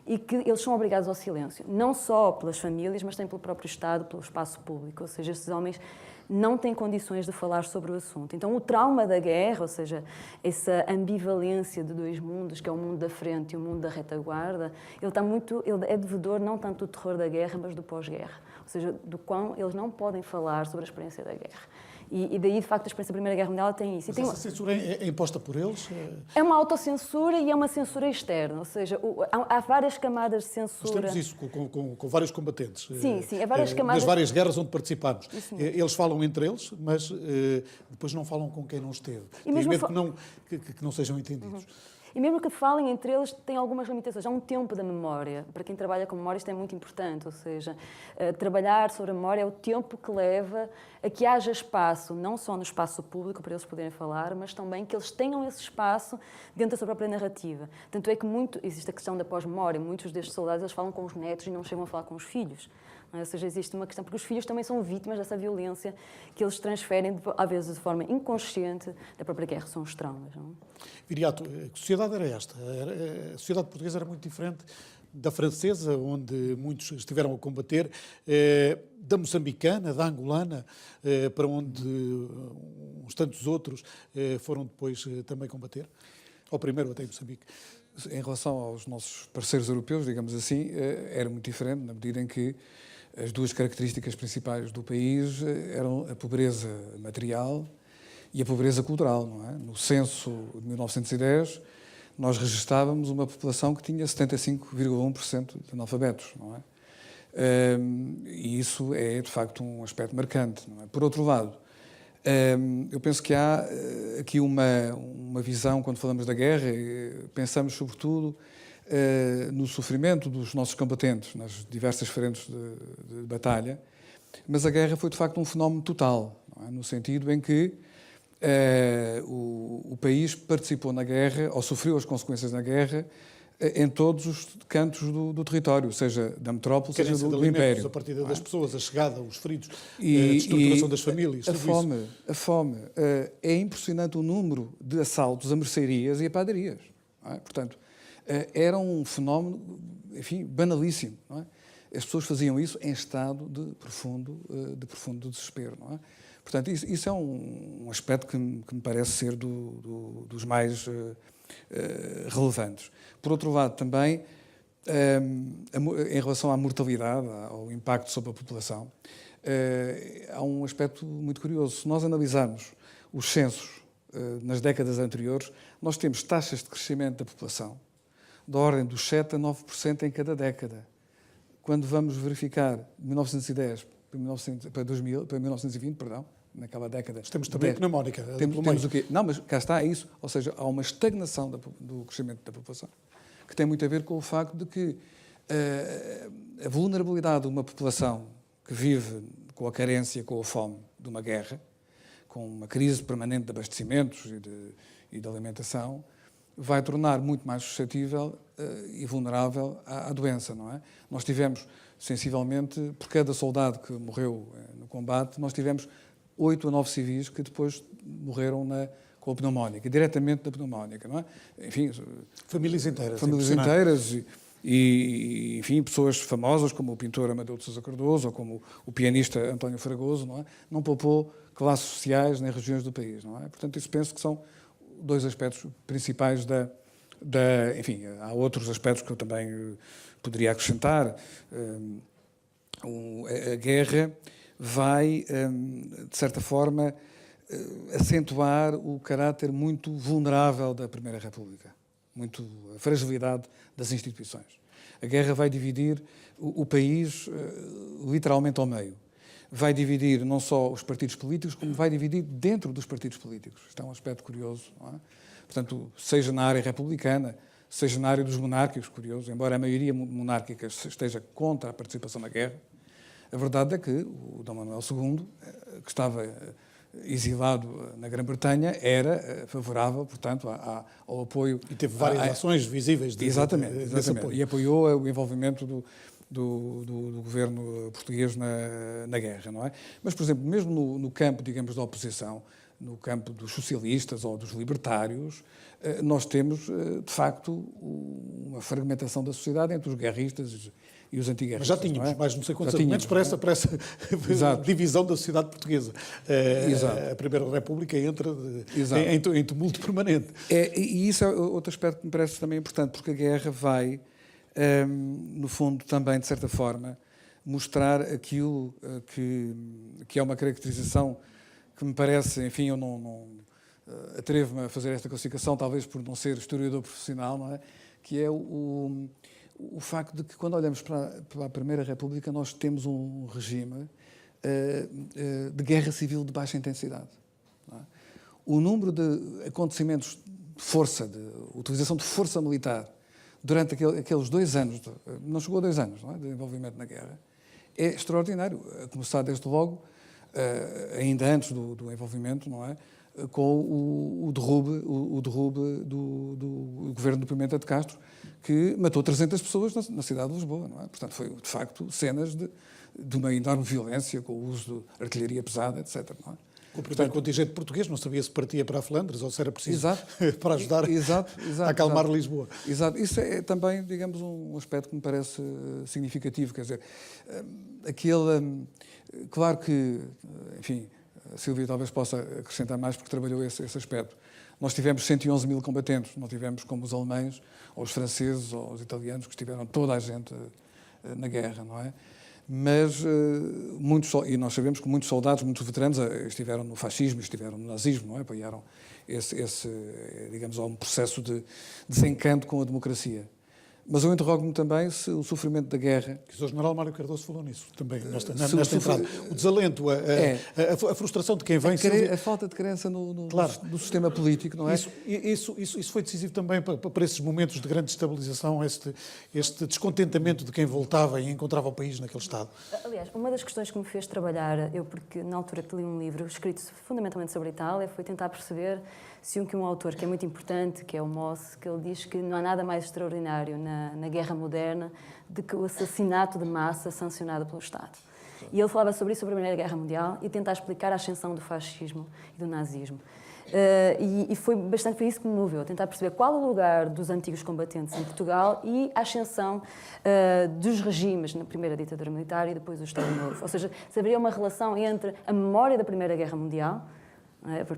e que eles são obrigados ao silêncio, não só pelas famílias, mas também pelo próprio Estado, pelo espaço público. Ou seja, estes homens não têm condições de falar sobre o assunto. Então, o trauma da guerra, ou seja, essa ambivalência de dois mundos, que é o mundo da frente e o mundo da retaguarda, ele é devedor não tanto do terror da guerra, mas do pós-guerra. Ou seja, do quão eles não podem falar sobre a experiência da guerra. E daí, de facto, a experiência da Primeira Guerra Mundial tem isso. Mas essa censura é imposta por eles? É uma autocensura e é uma censura externa, ou seja, há várias camadas de censura. Nós temos isso com vários combatentes. Sim, há várias camadas. Nas várias guerras onde participamos. Eles falam entre eles, mas depois não falam com quem não esteve. Tem medo que não sejam entendidos. E mesmo que falem entre eles, tem algumas limitações. Há um tempo da memória. Para quem trabalha com memória, isto é muito importante. Ou seja, trabalhar sobre a memória é o tempo que leva a que haja espaço, não só no espaço público para eles poderem falar, mas também que eles tenham esse espaço dentro da sua própria narrativa. Tanto é que existe a questão da pós-memória. Muitos destes soldados eles falam com os netos e não chegam a falar com os filhos. Ou seja, existe uma questão, porque os filhos também são vítimas dessa violência que eles transferem, às vezes de forma inconsciente, da própria guerra, são os traumas. Não? Viriato, que sociedade era esta? A sociedade portuguesa era muito diferente da francesa, onde muitos estiveram a combater, da moçambicana, da angolana, para onde uns tantos outros foram depois também combater, ao primeiro até em Moçambique. Em relação aos nossos parceiros europeus, digamos assim, era muito diferente, na medida em que as duas características principais do país eram a pobreza material e a pobreza cultural, não é? No censo de 1910, nós registávamos uma população que tinha 75,1% de analfabetos, não é? E isso é, de facto, um aspecto marcante, não é? Por outro lado, eu penso que há aqui uma visão, quando falamos da guerra, pensamos sobretudo no sofrimento dos nossos combatentes, nas diversas frentes de batalha, mas a guerra foi de facto um fenómeno total, não é? No sentido em que o país participou na guerra, ou sofreu as consequências da guerra, em todos os cantos do território, seja da metrópole, seja do Império. A partida das pessoas, a chegada, os feridos, a destruturação das famílias, a fome. É impressionante o número de assaltos a mercearias e a padarias. Não é? Portanto, era um fenómeno, enfim, banalíssimo. Não é? As pessoas faziam isso em estado de profundo desespero. Não é? Portanto, isso é um aspecto que me parece ser dos mais relevantes. Por outro lado, também, em relação à mortalidade, ao impacto sobre a população, há um aspecto muito curioso. Se nós analisarmos os censos nas décadas anteriores, nós temos taxas de crescimento da população da ordem dos 7% a 9% em cada década. Quando vamos verificar de 1910 para 1920, naquela década. Temos também a pneumónica. Temos o quê? Não, mas cá está isso. Ou seja, há uma estagnação do crescimento da população, que tem muito a ver com o facto de que a vulnerabilidade de uma população que vive com a carência, com a fome de uma guerra, com uma crise permanente de abastecimentos e de alimentação, vai tornar muito mais suscetível e vulnerável à doença, não é? Nós tivemos, sensivelmente, por cada soldado que morreu no combate, nós tivemos 8 a 9 civis que depois morreram com a pneumónica, diretamente da pneumónica, não é? Enfim, famílias inteiras. Famílias inteiras e, enfim, pessoas famosas como o pintor Amadeu de Sousa Cardoso ou como o pianista António Fragoso, não é? Não poupou classes sociais nem regiões do país, não é? Portanto, isso penso que são dois aspectos principais enfim, há outros aspectos que eu também poderia acrescentar. A guerra vai, de certa forma, acentuar o caráter muito vulnerável da Primeira República, a fragilidade das instituições. A guerra vai dividir o país literalmente ao meio. Vai dividir não só os partidos políticos, como vai dividir dentro dos partidos políticos. Isto é um aspecto curioso, não é? Portanto, seja na área republicana, seja na área dos monárquicos, curioso, embora a maioria monárquica esteja contra a participação na guerra, A verdade é que o Dom Manuel II, que estava exilado na Grã-Bretanha, era favorável, portanto, ao apoio... E teve várias ações visíveis desse apoio. E apoiou o envolvimento do governo português na guerra, não é? Mas, por exemplo, mesmo no campo, digamos, da oposição, no campo dos socialistas ou dos libertários, nós temos, de facto, uma fragmentação da sociedade entre os guerristas e os antiguerristas. Mas já tínhamos mais não sei quantos argumentos para essa divisão da sociedade portuguesa. A Primeira República entra em tumulto permanente. E isso é outro aspecto que me parece também importante, porque a guerra vai, no fundo, também, de certa forma, mostrar aquilo que é uma caracterização que me parece, enfim, eu não atrevo-me a fazer esta classificação, talvez por não ser historiador profissional, não é? Que é o facto de que, quando olhamos para a Primeira República, nós temos um regime de guerra civil de baixa intensidade. Não é? O número de acontecimentos de força, de utilização de força militar, durante aqueles 2 anos, não chegou a 2 anos, não é? De envolvimento na guerra, é extraordinário. A começar desde logo, ainda antes do envolvimento, não é? Com o derrube do governo do Pimenta de Castro, que matou 300 pessoas na cidade de Lisboa, não é? Portanto, foi, de facto, cenas de uma enorme violência, com o uso de artilharia pesada, etc. Não é? O primeiro contingente português não sabia se partia para a Flandres ou se era preciso para ajudar a acalmar Lisboa. Exato. Isso é também, digamos, um aspecto que me parece significativo. Quer dizer, claro que, enfim, a Sílvia talvez possa acrescentar mais porque trabalhou esse aspecto. Nós tivemos 111 mil combatentes, não tivemos como os alemães, ou os franceses, ou os italianos, que estiveram toda a gente na guerra, não é? Mas e nós sabemos que muitos soldados, muitos veteranos estiveram no fascismo, estiveram no nazismo, não é? Apoiaram digamos, um processo de desencanto com a democracia. Mas eu interrogo-me também se o sofrimento da guerra... O General Mário Cardoso falou nisso também, nesta entrada. O desalento, a frustração de quem vem... A falta de crença no sistema político, não é? Isso foi decisivo também para esses momentos de grande estabilização, este descontentamento de quem voltava e encontrava o país naquele estado. Aliás, uma das questões que me fez trabalhar, porque na altura que li um livro escrito fundamentalmente sobre a Itália, foi tentar perceber se um autor que é muito importante, que é o Mosse, que ele diz que não há nada mais extraordinário na guerra moderna do que o assassinato de massa sancionado pelo Estado. E ele falava sobre isso, sobre a Primeira Guerra Mundial, e tentar explicar a ascensão do fascismo e do nazismo. E foi isso que me moveu, tentar perceber qual o lugar dos antigos combatentes em Portugal e a ascensão dos regimes na primeira ditadura militar e depois do Estado Novo. Ou seja, se haveria uma relação entre a memória da Primeira Guerra Mundial,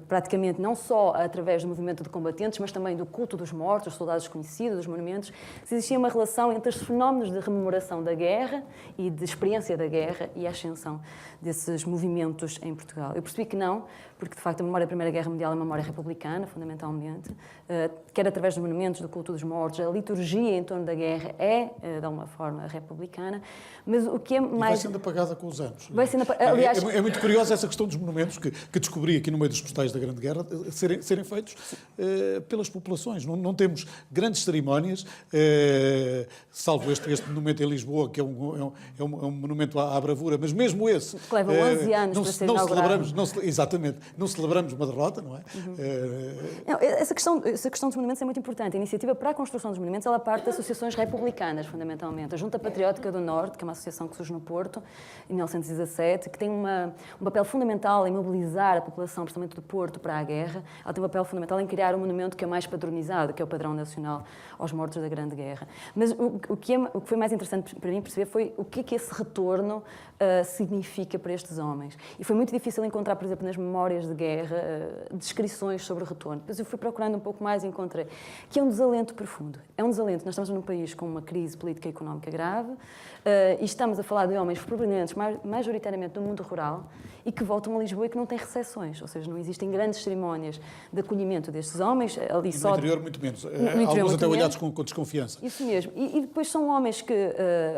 praticamente não só através do movimento de combatentes, mas também do culto dos mortos, dos soldados desconhecidos, dos monumentos, se existia uma relação entre os fenómenos de rememoração da guerra e de experiência da guerra e a ascensão desses movimentos em Portugal. Eu percebi que não, porque de facto a memória da Primeira Guerra Mundial é uma memória republicana, fundamentalmente, quer através dos monumentos, do culto dos mortos, a liturgia em torno da guerra é, de alguma forma, republicana, mas o que é mais... E vai sendo apagada com os anos. Vai sendo aliás... É muito curiosa essa questão dos monumentos que descobri aqui no meio dos postais da Grande Guerra, serem feitos pelas populações. Não temos grandes cerimónias, salvo este monumento em Lisboa, que é um monumento à bravura, mas mesmo esse... Que leva 11 anos para ser inaugurado. Exatamente. Não celebramos uma derrota, não é? Essa questão dos monumentos é muito importante. A iniciativa para a construção dos monumentos, ela parte de associações republicanas, fundamentalmente. A Junta Patriótica do Norte, que é uma associação que surge no Porto, em 1917, que tem um papel fundamental em mobilizar a população, principalmente do Porto, para a guerra. Ela tem um papel fundamental em criar um monumento que é mais padronizado, que é o padrão nacional aos mortos da Grande Guerra. Mas o que foi mais interessante para mim perceber foi o que esse retorno significa para estes homens. E foi muito difícil encontrar, por exemplo, nas memórias de guerra, descrições sobre o retorno. Depois eu fui procurando um pouco mais e encontrei que é um desalento profundo. É um desalento. Nós estamos num país com uma crise política e económica grave e estamos a falar de homens provenientes majoritariamente do mundo rural e que voltam a Lisboa e que não têm recepções. Ou seja, não existem grandes cerimónias de acolhimento destes homens. Ali E no só interior muito menos. interior Alguns muito até olhados menos. com desconfiança. Isso mesmo. E depois são homens que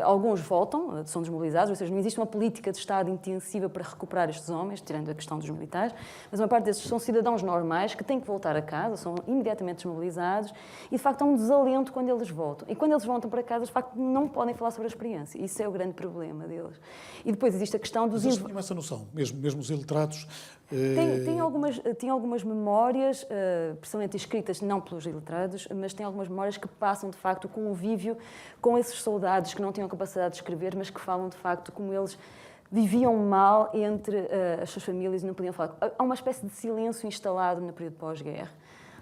alguns voltam, são desmobilizados, ou seja, não existe uma política de Estado intensiva para recuperar estes homens, tirando a questão dos militares, mas uma parte desses são cidadãos normais que têm que voltar a casa, são imediatamente desmobilizados e, de facto, há um desalento quando eles voltam. E quando eles voltam para casa, de facto, não podem falar sobre a experiência. Isso é o grande problema deles. E depois existe a questão dos... Mas eles tinham essa noção, mesmo os iletrados... Tem algumas memórias, precisamente escritas não pelos iletrados, mas tem algumas memórias que passam, de facto, o convívio com esses soldados que não tinham capacidade de escrever, mas que falam, de facto, como eles viviam mal entre as suas famílias e não podiam falar. Há uma espécie de silêncio instalado no período pós-guerra.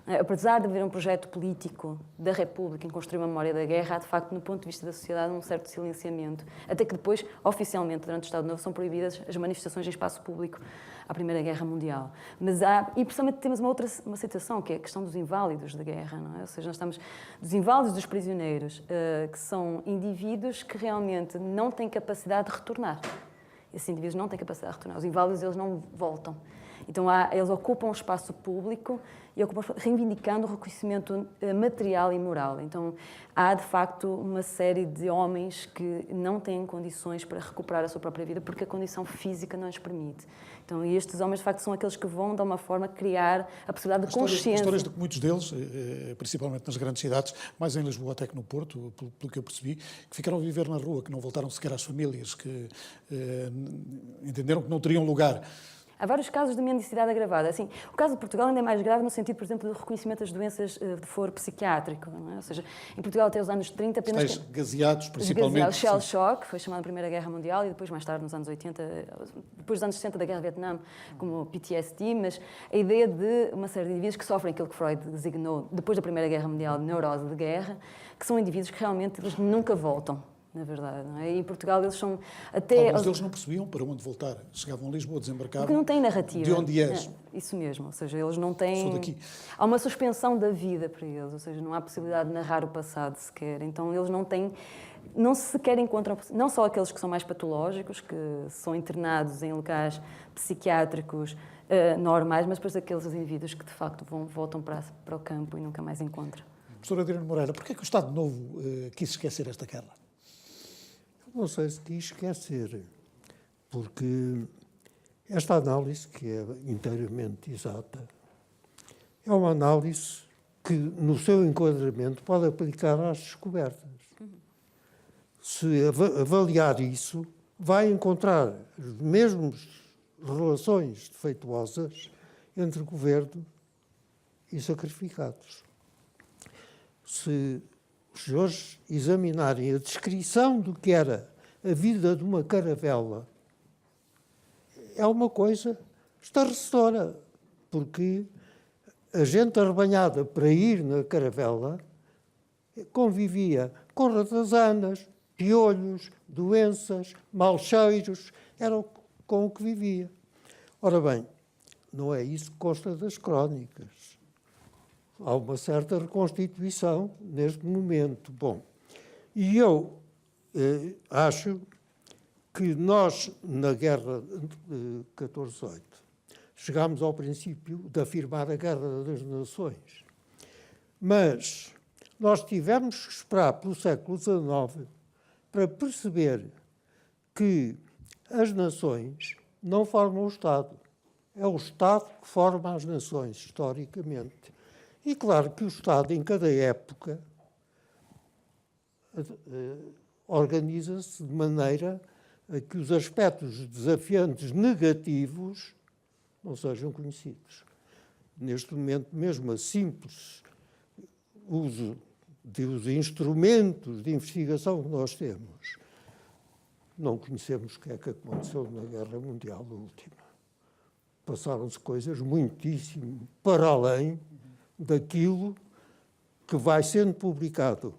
Apesar de haver um projeto político da República em construir uma memória da guerra, há, de facto, no ponto de vista da sociedade, um certo silenciamento. Até que depois, oficialmente, durante o Estado Novo, são proibidas as manifestações em espaço público à Primeira Guerra Mundial. E, precisamente, temos uma situação, que é a questão dos inválidos da guerra, não é? Ou seja, nós estamos dos inválidos dos prisioneiros, que são indivíduos que realmente não têm capacidade de retornar. Esses indivíduos não têm capacidade de retornar. Os inválidos, eles não voltam. Então, eles ocupam o espaço público e ocupam, reivindicando o reconhecimento material e moral. Então, há, de facto, uma série de homens que não têm condições para recuperar a sua própria vida porque a condição física não lhes permite. Então, e estes homens, de facto, são aqueles que vão, de uma forma, criar a possibilidade de consciência. Histórias de que muitos deles, principalmente nas grandes cidades, mais em Lisboa até que no Porto, pelo que eu percebi, que ficaram a viver na rua, que não voltaram sequer às famílias, que entenderam que não teriam lugar. Há vários casos de mendicidade agravada. Assim, o caso de Portugal ainda é mais grave no sentido, por exemplo, do reconhecimento das doenças de foro psiquiátrico. Não é? Ou seja, em Portugal até os anos 30 apenas... Gaseados, principalmente. Os shell shock, foi chamado Primeira Guerra Mundial, e depois, mais tarde, nos anos 80, depois dos anos 60 da Guerra do Vietnã, como PTSD, mas a ideia de uma série de indivíduos que sofrem aquilo que Freud designou, depois da Primeira Guerra Mundial, de neurose de guerra, que são indivíduos que realmente eles nunca voltam. Na verdade, não é? E em Portugal eles são até... Alguns deles não percebiam para onde voltar. Chegavam a Lisboa, desembarcavam... Porque não têm narrativa. De onde és? Isso mesmo, ou seja, eles não têm... Sou daqui. Há uma suspensão da vida para eles, ou seja, não há possibilidade de narrar o passado sequer. Então eles não têm... Não sequer encontram... Não só aqueles que são mais patológicos, que são internados em locais psiquiátricos normais, mas depois aqueles indivíduos que, de facto, voltam para o campo e nunca mais encontram. Professor Adriano Moreira, porquê que o Estado Novo quis esquecer esta guerra? Não sei se diz esquecer, porque esta análise, que é inteiramente exata, é uma análise que, no seu enquadramento, pode aplicar às descobertas. Se avaliar isso, vai encontrar as mesmas relações defeituosas entre governo e sacrificados. Se os senhores examinarem a descrição do que era a vida de uma caravela, é uma coisa estarrecedora, porque a gente arrebanhada para ir na caravela convivia com ratazanas, piolhos, doenças, maus cheiros, era com o que vivia. Ora bem, não é isso que consta das crónicas. Há uma certa reconstituição neste momento. Bom, e eu acho que nós, na Guerra de 14-18, chegámos ao princípio de afirmar a Guerra das Nações. Mas nós tivemos que esperar pelo século XIX para perceber que as nações não formam o Estado. É o Estado que forma as nações, historicamente. E claro que o Estado, em cada época, organiza-se de maneira a que os aspectos desafiantes negativos não sejam conhecidos. Neste momento, mesmo a simples uso dos instrumentos de investigação que nós temos, não conhecemos o que é que aconteceu na Guerra Mundial última. Passaram-se coisas muitíssimo para além daquilo que vai sendo publicado.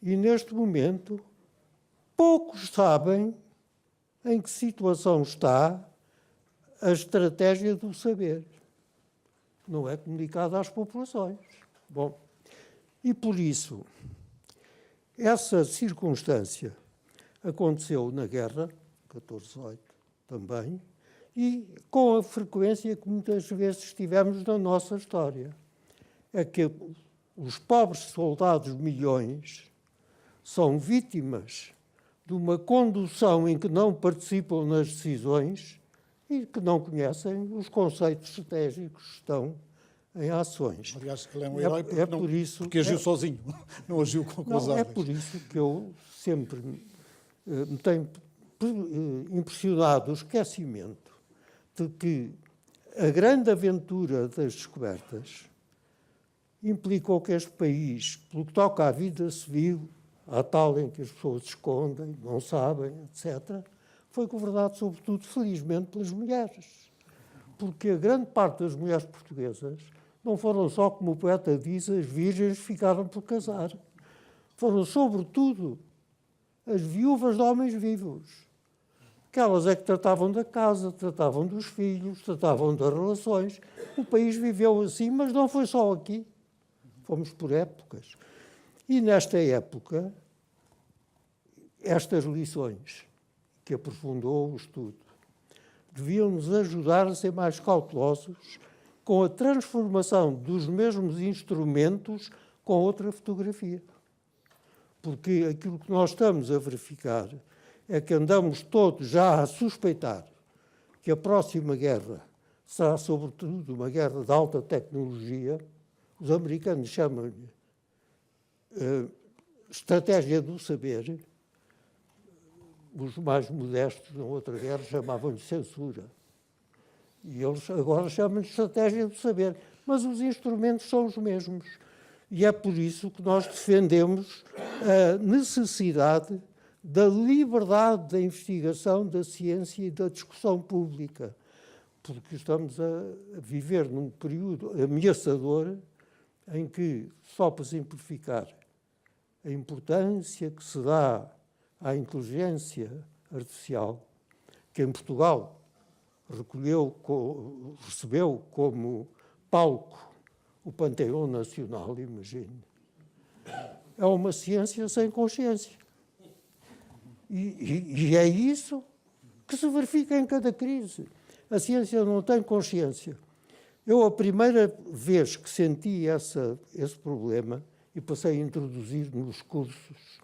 E, neste momento, poucos sabem em que situação está a estratégia do saber. Não é comunicada às populações. Bom, e por isso, essa circunstância aconteceu na guerra, 14-18 também, e com a frequência que muitas vezes tivemos na nossa história. É que os pobres soldados milhões são vítimas de uma condução em que não participam nas decisões e que não conhecem os conceitos estratégicos que estão em ações. Aliás, ele é um herói porque agiu sozinho, não agiu com as ordens. É por isso que eu sempre me tenho impressionado o esquecimento de que a grande aventura das descobertas implicou que este país, pelo que toca à vida civil, à tal em que as pessoas se escondem, não sabem, etc., foi governado, sobretudo, felizmente, pelas mulheres. Porque a grande parte das mulheres portuguesas não foram só, como o poeta diz, as virgens que ficaram por casar. Foram, sobretudo, as viúvas de homens vivos. Aquelas é que tratavam da casa, tratavam dos filhos, tratavam das relações. O país viveu assim, mas não foi só aqui. Fomos por épocas. E nesta época, estas lições que aprofundou o estudo deviam nos ajudar a ser mais cautelosos com a transformação dos mesmos instrumentos com outra fotografia. Porque aquilo que nós estamos a verificar é que andamos todos já a suspeitar que a próxima guerra será, sobretudo, uma guerra de alta tecnologia. Os americanos chamam-lhe estratégia do saber. Os mais modestos, na outra guerra, chamavam-lhe censura. E eles agora chamam-lhe estratégia do saber. Mas os instrumentos são os mesmos. E é por isso que nós defendemos a necessidade da liberdade da investigação, da ciência e da discussão pública. Porque estamos a viver num período ameaçador em que, só para simplificar, a importância que se dá à inteligência artificial, que em Portugal recebeu como palco o Panteão Nacional, imagine. É uma ciência sem consciência. E é isso que se verifica em cada crise. A ciência não tem consciência. Eu, a primeira vez que senti esse problema, e passei a introduzir nos cursos,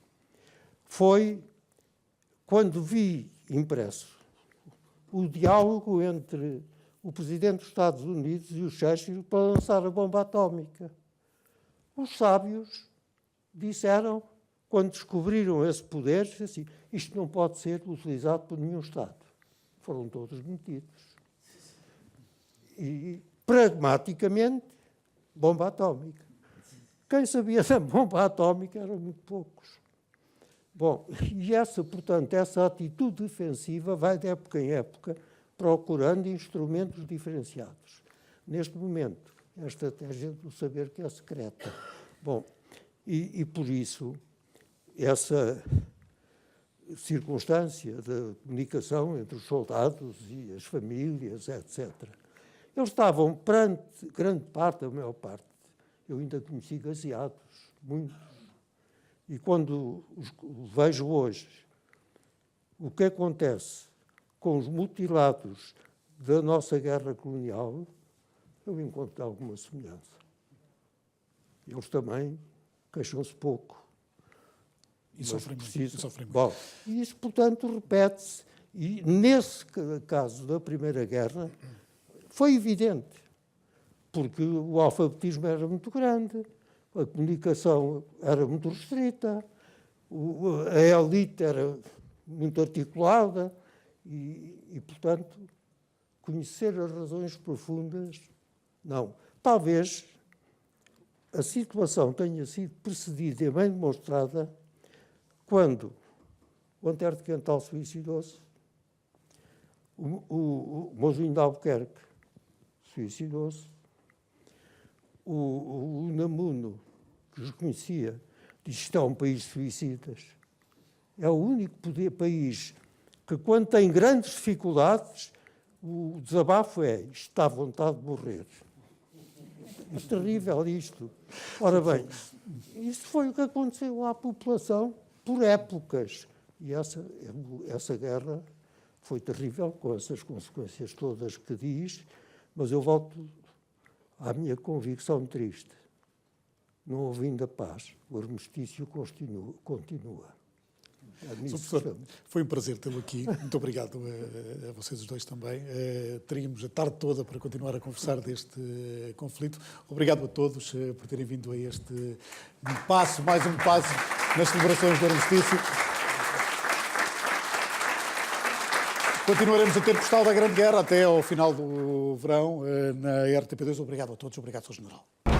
foi quando vi impresso o diálogo entre o presidente dos Estados Unidos e o Churchill para lançar a bomba atómica. Os sábios disseram, quando descobriram esse poder, assim, isto não pode ser utilizado por nenhum Estado. Foram todos metidos. E, pragmaticamente, bomba atómica. Quem sabia da bomba atómica eram muito poucos. Bom, e portanto, essa atitude defensiva vai de época em época procurando instrumentos diferenciados. Neste momento, a estratégia do saber que é secreta. Bom, e por isso, essa circunstância da comunicação entre os soldados e as famílias, etc. Eles estavam perante grande parte, a maior parte. Eu ainda conheci gaseados, muitos. E quando vejo hoje o que acontece com os mutilados da nossa guerra colonial, eu encontro alguma semelhança. Eles também queixam-se pouco. E sofrem muito. Bom, e isso, portanto, repete-se. E nesse caso da Primeira Guerra, foi evidente, porque o alfabetismo era muito grande, a comunicação era muito restrita, a elite era muito articulada e, portanto, conhecer as razões profundas, não. Talvez a situação tenha sido precedida e bem demonstrada quando o Antero de Quental suicidou-se, o Mozinho de Albuquerque suicidou-se, o Unamuno, que os conhecia, diz que isto é um país de suicidas. É o único país que, quando tem grandes dificuldades, o desabafo é isto está à vontade de morrer. É terrível isto. Ora bem, isto foi o que aconteceu à população por épocas. E essa guerra, foi terrível, com essas consequências todas que diz, mas eu volto à minha convicção triste. Não houve ainda paz, o armistício continua. Sr. Professor, foi um prazer tê-lo aqui. Muito obrigado a vocês os dois também. Teríamos a tarde toda para continuar a conversar deste conflito. Obrigado a todos por terem vindo a este mais um passo nas celebrações do armistício. Continuaremos a ter postal da Grande Guerra até ao final do verão na RTP2. Obrigado a todos. Obrigado, Sr. General.